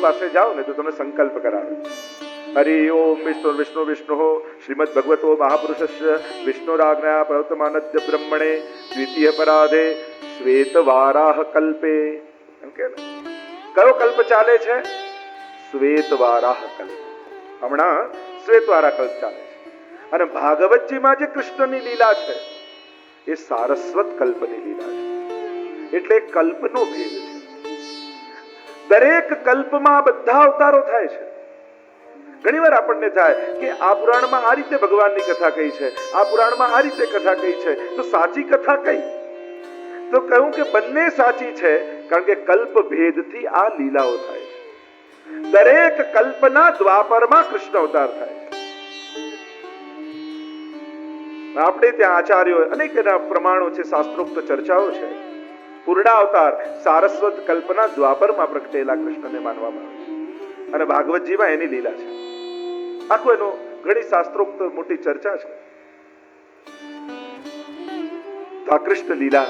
પાસે જાઓ ને તો તમને સંકલ્પ કરાવે. હરિ ઓમ વિષ્ણુ વિષ્ણુ વિષ્ણુ શ્રીમદ ભગવતો મહાપુરુષસ્ય વિષ્ણુરાજ્ઞા પ્રવર્તમાનસ્ય બ્રહ્મણે દ્વિતીય પરાધે શ્વેત વારાહ કલ્પે. એમ કે કયો કલ્પ ચાલે છે? શ્વેત વારાહ કલ્પ. હમણાં શ્વેત વારાહ કલ્પ ચાલે છે. અને ભાગવતજીમાં જે કૃષ્ણની લીલા છે એ સારસ્વત કલ્પની લીલા છે. એટલે કલ્પનો ભેદ છે. દરેક કલ્પમાં બધા અવતારો થાય છે. ઘણી વાર આપણને થાય કે આ પુરાણમાં આ રીતે ભગવાનની કથા કહી છે, આ પુરાણમાં આ રીતે કથા કહી છે, તો સાચી કથા કઈ? તો કહ્યું કે બંને સાચી છે, કારણ કે કલ્પ ભેદથી આ લીલાઓ થાય છે. દરેક કલ્પના દ્વાપરમાં કૃષ્ણ અવતાર થાય છે. આપણે ત્યાં આચાર્યો અનેક એના પ્રમાણો છે, શાસ્ત્રોક્ત ચર્ચાઓ છે. પૂર્ણાવતાર સારસ્વત કલ્પના દ્વાપરમાં પ્રગટેલા કૃષ્ણને માનવામાં આવે છે. અને ભાગવતજીમાં એની લીલા છે. આખો એનો ઘણી શાસ્ત્રોક્ત મોટી ચર્ચા છે. તો આ કૃષ્ણ લીલા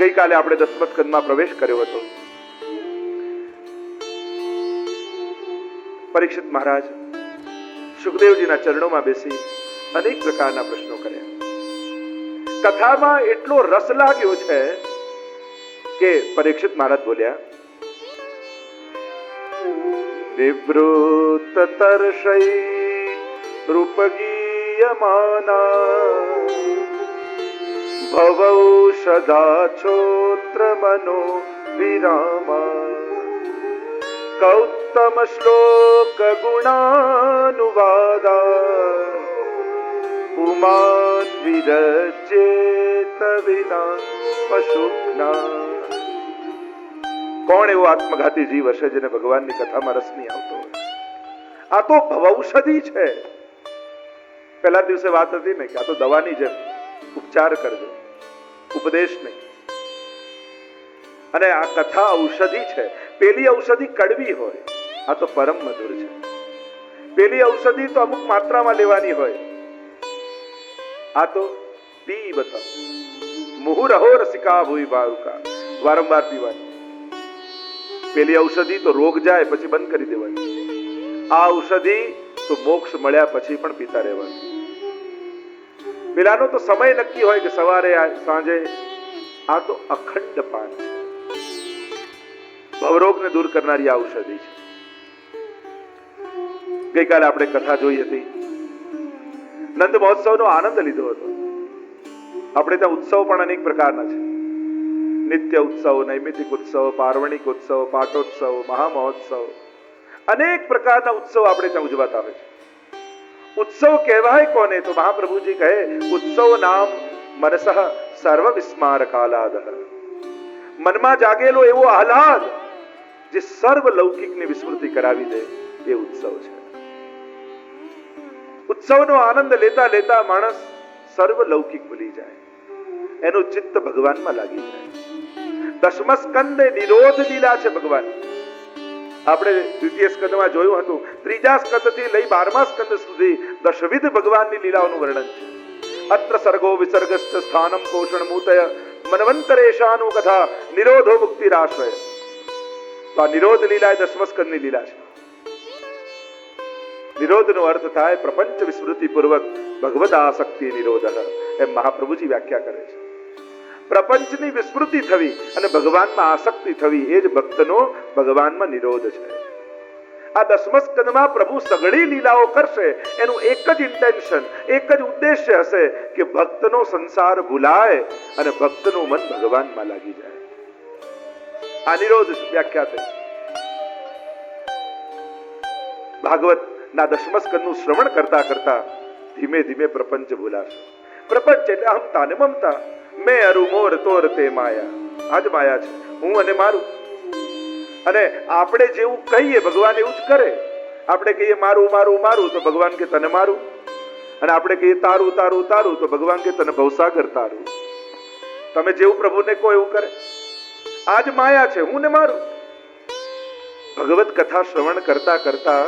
ગઈકાલે આપણે 10મા સ્કંદમાં પ્રવેશ કર્યો હતો. પરીક્ષિત મહારાજ સુખદેવજીના ચરણોમાં બેસી અનેક પ્રકારના પ્રશ્નો કર્યા. કથામાં એટલો રસ લાગ્યો છે કે પરીક્ષિત મહારાજ બોલ્યા, વિવૃત તર્ષૈ રૂપગીયમાના ભવૌષધાછોત્ર મનો વિરામા કૌતમ શ્લોક ગુણાનુવાદા પુમાન વિરજેત વિના પશુના. કોણ એવો આત્મઘાતી જીવ હશે જેને ભગવાનની કથામાં રસ નહીં આવતો હોય? આ તો ભવૌષધિ છે. પહેલા દિવસે વાત હતી ને કે આ તો દવાની જેમ, ઉપચાર કરજો, ઉપદેશ નહીં. અને આ કથા ઔષધિ છે. પેલી ઔષધિ કડવી હોય, આ તો પરમ મધુર છે. પેલી ઔષધિ તો અમુક માત્રામાં લેવાની હોય, આ તો પી બતાવ. મુહુરહો રસિકા ભૂઈ ભાવુકા, વારંવાર પીવાની. પેલી ઔષધિ તો રોગ જાય પછી બંધ કરી દેવાની. આ ઔષધિ તો મોક્ષ મળ્યા પછી પણ પીતા રહેવાનું. પેલાનો તો સમય નક્કી હોય કે સવારે સાંજે. આ તો અખંડ પાન છે. ભવરોગને દૂર કરનારી આ ઔષધિ છે. ગઈકાલે આપણે કથા જોઈ હતી. નંદ મહોત્સવનો આનંદ લીધો હતો. આપણે ત્યાં ઉત્સવ પણ અનેક પ્રકારના છે. નિત્ય ઉત્સવ, નૈમિતિક ઉત્સવ, પાર્વણિક ઉત્સવ, પાટોત્સવ, મહામહોત્સવ, અનેક પ્રકારના ઉત્સવ આપણે ત્યાં ઉજવાતા હોય છે. ઉત્સવ કહેવાય કોને? તો મહાપ્રભુજી કહે, ઉત્સવ નામ મનસઃ સર્વ વિસ્માર કાલાદ. મનમાં જાગેલો એવો આહલાદ જે સર્વ લૌકિકની વિસ્મૃતિ કરાવી દે, એ ઉત્સવ છે. ઉત્સવનો આનંદ લેતા લેતા માણસ સર્વ લૌકિક ભૂલી જાય, એનું ચિત્ત ભગવાનમાં લાગી જાય. 10મા સ્કંદે નિરોધ લીલા છે ભગવાન. આપણે દ્વિતીય સ્કંદમાં જોયું હતું. 3જા સ્કંદથી લઈ 12મા સ્કંદ સુધી દશવિધ ભગવાનની લીલાઓનું વર્ણન છે. અત્ર સર્ગો વિસર્ગસ્થ સ્થાનમ પોષણ મૂતય મનવંતરેશાનુ કથા નિરોધો મુક્તિરાશ્રય. તો આ નિરોધ લીલા એ 10મા સ્કંદની લીલા છે. નિરોધનો અર્થ થાય પ્રપંચ વિસ્મૃતિ પૂર્વક ભગવદ આસક્તિ નિરોધ. એમ મહાપ્રભુજી વ્યાખ્યા કરે છે. પ્રપંચની વિસ્મૃતિ થવી અને ભગવાનમાં આસક્તિ થવી, એ જ ભક્તનો ભગવાનમાં નિરોધ છે. આ 10મા સ્કંદમાં પ્રભુ સઘળી લીલાઓ કરશે, એનું એક જ ઇન્ટેન્શન, એક જ ઉદ્દેશ્ય હશે કે ભક્તનો સંસાર ભૂલાય અને ભક્તનું મન ભગવાનમાં લાગી જાય. આ નિરોધ વ્યાખ્યા થઈ. ભાગવત ના 10મા સ્કંદનું શ્રવણ કરતા કરતા ધીમે ધીમે પ્રપંચ ભૂલાશે. પ્રપંચ એટલે અહમતા ને મમતા. મેં અરુ મોર તોર તે માયા. આજ માયા છે, હું અને મારું. અને આપણે જેવું કહીએ ભગવાન એવું જ કરે. આપણે કહીએ મારું મારું મારું તો ભગવાન કે તને મારું. અને આપણે કહીએ તારું તારું તારું તો ભગવાન કે તને ભવસાગર તારું. તમે જેવું પ્રભુને કહો એવું કરે. આજ માયા છે, હું ને મારું. ભગવત કથા શ્રવણ કરતા કરતા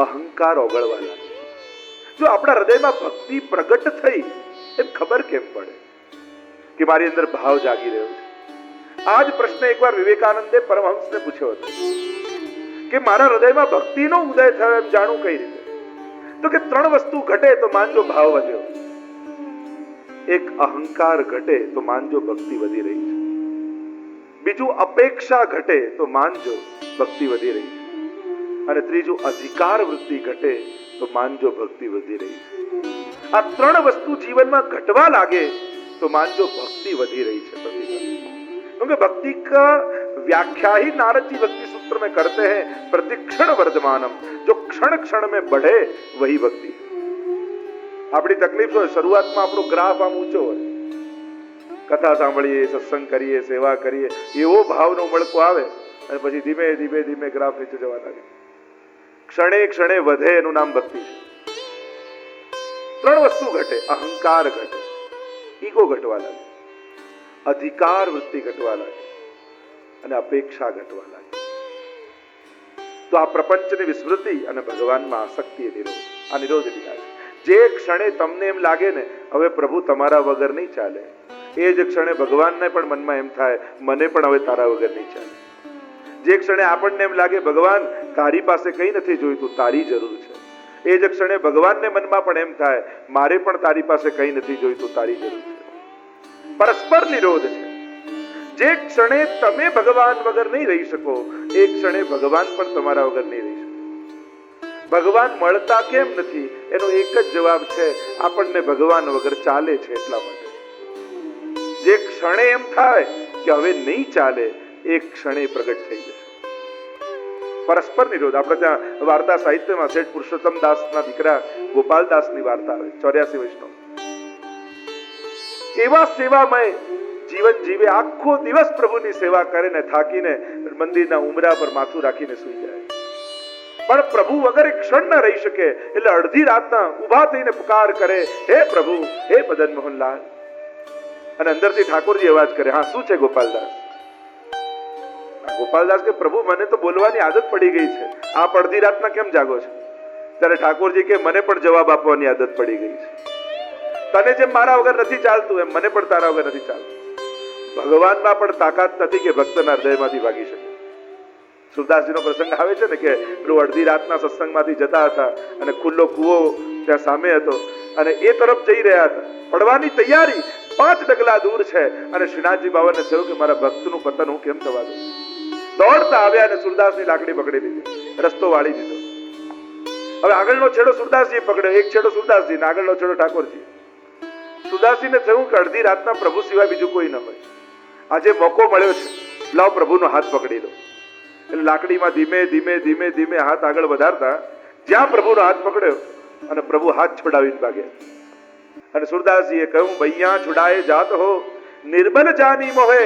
અહંકાર ઓગળવા લાગે. જો આપણા હૃદયમાં ભક્તિ પ્રગટ થઈ એમ ખબર કેમ પડે કે મારી અંદર ભાવ જાગી રહ્યો છે? આ જ પ્રશ્ન એકવાર વિવેકાનંદે પરમહંસને પૂછ્યો હતો. કે મારા હૃદયમાં ભક્તિનો ઉદય થયો એમ જાણું કઈ રીતે? તો કે 3 વસ્તુ ઘટે તો માનજો ભાવ વધ્યો, એક અહંકાર ઘટે તો માનજો ભક્તિ વધી રહી છે, બીજું અપેક્ષા ઘટે તો માનજો ભક્તિ વધી રહી છે, અને ત્રીજું અધિકાર વૃત્તિ ઘટે તો માનજો ભક્તિ વધી રહી છે. આ 3 વસ્તુ જીવનમાં ઘટવા લાગે तो मानજો भक्ति वधी रही है. क्योंकि भक्ति का व्याख्या ही नारद जी भक्ति सूत्र में करते हैं, प्रतिक्षण वर्धमानम, जो क्षण क्षण में बढ़े वही भक्ति. આપણી તકલીફ હોય, શરૂઆતમાં આપણો ગ્રાફ આમ ઊંચો હોય, કથા સાંભળીએ, સત્સંગ કરીએ, સેવા કરીએ, એવો ભાવનો ઉમળકો આવે અને પછી ધીમે ધીમે ધીમે ગ્રાફ નીચે જવા લાગે. ક્ષણે ક્ષણે વધે એનું નામ ભક્તિ છે. 3 વસ્તુ ઘટે, અહંકાર ઘટે, ઈગો ઘટવા લાગે, અધિકાર વૃત્તિ ઘટવા લાગે અને અપેક્ષા ઘટવા લાગે. તો આ પ્રપંચની વિસ્મૃતિ અને ભગવાનમાં આસક્તિ એ નિરોધ. આ નિરોધ એટલે જે ક્ષણે તમને એમ લાગે ને હવે પ્રભુ તમારા વગર નહીં ચાલે, એ જ ક્ષણે ભગવાનને પણ મનમાં એમ થાય મને પણ હવે તારા વગર નહીં ચાલે. જે ક્ષણે આપણને એમ લાગે ભગવાન તારી પાસે કંઈ નથી જોઈતું, તારી જરૂર છે, એ જ ક્ષણે ભગવાનને મનમાં પણ એમ થાય મારે પણ તારી પાસે કંઈ નથી જોઈતું, તારી જરૂર છે. પરસ્પર નિરોધ છે. જે ક્ષણે તમે ભગવાન વગર નહીં રહી શકો, એ ક્ષણે ભગવાન પણ તમારા વગર નહીં રહી શકે. ભગવાન મળતા કેમ નથી એનો એક જ જવાબ છે, આપણને ભગવાન વગર ચાલે છે એટલા માટે. જે ક્ષણે એમ થાય કે હવે નહીં ચાલે, એ ક્ષણે પ્રગટ થઈ જશે. પરસ્પર નિરોધ. આપણે ત્યાં વાર્તા સાહિત્યમાં શેઠ પુરુષોત્તમ દાસના દીકરા ગોપાલદાસની વાર્તા આવે, 84 વૈષ્ણવ. એવા સેવામય જીવન જીવે, આખો દિવસ પ્રભુની સેવા કરે ને થાકીને મંદિરના ઉમરા પર માથું રાખીને સૂઈ જાય, પણ પ્રભુ વગર એક ક્ષણ ન રહી શકે. એટલે અડધી રાતના ઊભા થઈને પુકાર કરે, હે પ્રભુ, હે મદન મોહનલાલ. અને અંદરથી ઠાકોરજી અવાજ કરે, હા શું છે ગોપાલદાસ? ગોપાલદાસ કે પ્રભુ મને તો બોલવાની આદત પડી ગઈ છે, આપ અડધી રાતના કેમ જાગો છો? ત્યારે ઠાકોરજી કે મને પણ જવાબ આપવાની આદત પડી ગઈ છે. તને જેમ મારા વગર નથી ચાલતું એમ મને પણ તારા વગર નથી ચાલતું. ભગવાનમાં પણ તાકાત નથી કે ભક્તના હૃદયમાંથી ભાગી શકે. સુરદાસજીનો પ્રસંગ આવે છે ને કે પેલું અડધી રાતના સત્સંગમાંથી જતા હતા અને ખુલ્લો કૂવો ત્યાં સામે હતો અને એ તરફ જઈ રહ્યા હતા, પડવાની તૈયારી, 5 ડગલા દૂર છે અને શ્રીનાથજી બાબાને થયું કે મારા ભક્તનું પતન હું કેમ થવા દઉં. દોડતા આવ્યા અને સુરદાસની લાકડી પકડી લીધી, રસ્તો વાળી દીધો. હવે આગળનો છેડો સુરદાસજી પકડ્યો, એક છેડો સુરદાસજી ને આગળનો છેડો ઠાકોરજી. સુરદાસજીને થયું કે અડધી રાતના પ્રભુ સિવાય બીજું કોઈ ન હોય, આજે મોકો મળ્યો છે, લાવ પ્રભુનો હાથ પકડી લો. એટલે લાકડીમાં ધીમે ધીમે ધીમે ધીમે હાથ આગળ વધારતા જ્યાં પ્રભુનો હાથ પકડ્યો અને પ્રભુ હાથ છોડાવીને ભાગ્યા. અને સુરદાસજીએ કહ્યું, ભૈયા છુડાએ જાત હો નિર્બલ જાની મોહે,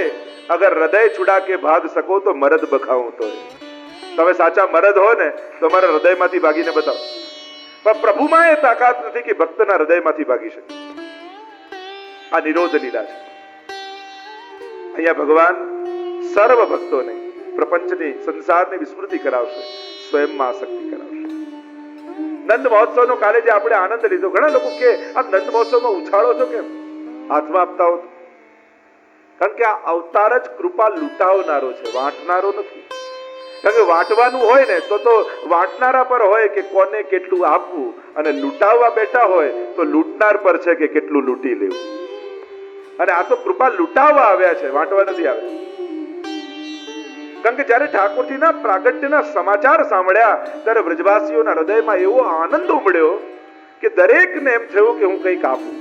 અગર હૃદય છુડા કે ભાગ શકો તો મરદ બખાઉં તો. તમે સાચા મરદ હો ને તો મારા હૃદયમાંથી ભાગીને બતાવો. પણ પ્રભુમાં એ તાકાત નથી કે ભક્તના હૃદયમાંથી ભાગી શકે. આ નિરોધ લીલા છે. અહીંયા ભગવાન સર્વ ભક્તોને પ્રપંચની, સંસારની વિસ્મૃતિ કરાવશે, સ્વયંમાં આસક્તિ કરાવશે. નંદ મહોત્સવનો કાલે જે આપણે આનંદ લીધો, ઘણા લોકો કે આ નંદ મહોત્સવમાં ઉછાળો છો કેમ, હાથમાં આપતા હો? કારણ કે આ અવતાર જ કૃપા લૂંટાવનારો છે, વાંટનારો નથી. કારણ કે વાંટવાનું હોય ને તો વાંટનારા પર હોય કે કોને કેટલું આપવું, અને લૂંટાવવા બેઠા હોય તો લૂંટનાર પર છે કે કેટલું લૂંટી લેવું. અને આ તો કૃપા લૂંટાવવા આવ્યા છે, વાંટવા નથી આવ્યા. કારણ કે જયારે ઠાકોરજીના પ્રાગટ્યના સમાચાર સાંભળ્યા ત્યારે વ્રજવાસીઓના હૃદયમાં એવો આનંદ ઉમડ્યો કે દરેકને એમ થયું કે હું કંઈક આપું.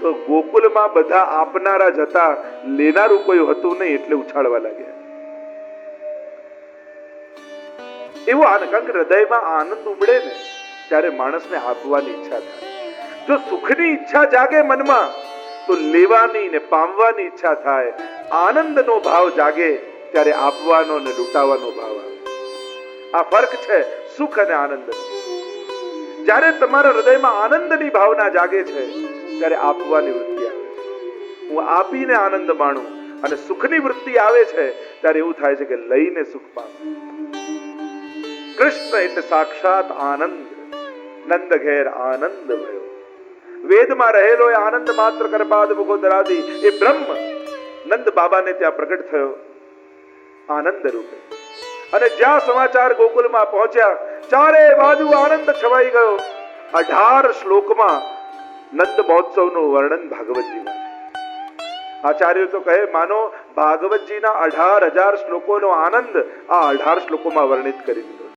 તો ગોકુલમાં બધા આપનારા જ હતા, લેનારું કોઈ હતું નહીં, એટલે ઉછાળવા લાગ્યા. એવો આનંદ, કારણ કે હૃદયમાં આનંદ ઉમડે ને ત્યારે માણસને આપવાની ઈચ્છા થાય. જો સુખની ઈચ્છા જાગે મનમાં તો લેવાની ને પામવાની ઈચ્છા થાય. આનંદનો ભાવ જાગે ત્યારે આપવાનો ને લૂંટાવાનો ભાવ આવે. આ ફરક છે સુખ અને આનંદનો. જ્યારે તમારા હૃદયમાં આનંદની ભાવના જાગે છે ત્યારે આપવાની વૃત્તિ આવે છે. હું આપીને આનંદ માણું. અને સુખની વૃત્તિ આવે છે ત્યારે એવું થાય છે કે લઈને સુખ પામું. કૃષ્ણ એટલે સાક્ષાત આનંદ. નંદ ઘેર આનંદ ભયો. વેદમાં રહેલો એ આનંદ માત્ર કરપાદ મુખો ધરાદી એ બ્રહ્મ નંદ બાબાને ત્યાં પ્રગટ થયો આનંદ રૂપે. અને જ્યાં સમાચાર ગોકુલમાં પહોંચ્યા ચારે બાજુ આનંદ છવાઈ ગયો. 18 શ્લોકમાં નંદ મહોત્સવનું વર્ણન ભાગવતજીમાં છે. આચાર્યો તો કહે માનો ભાગવતજીના 18,000 શ્લોકોનો આનંદ આ 18 શ્લોકોમાં વર્ણિત કરી દીધો.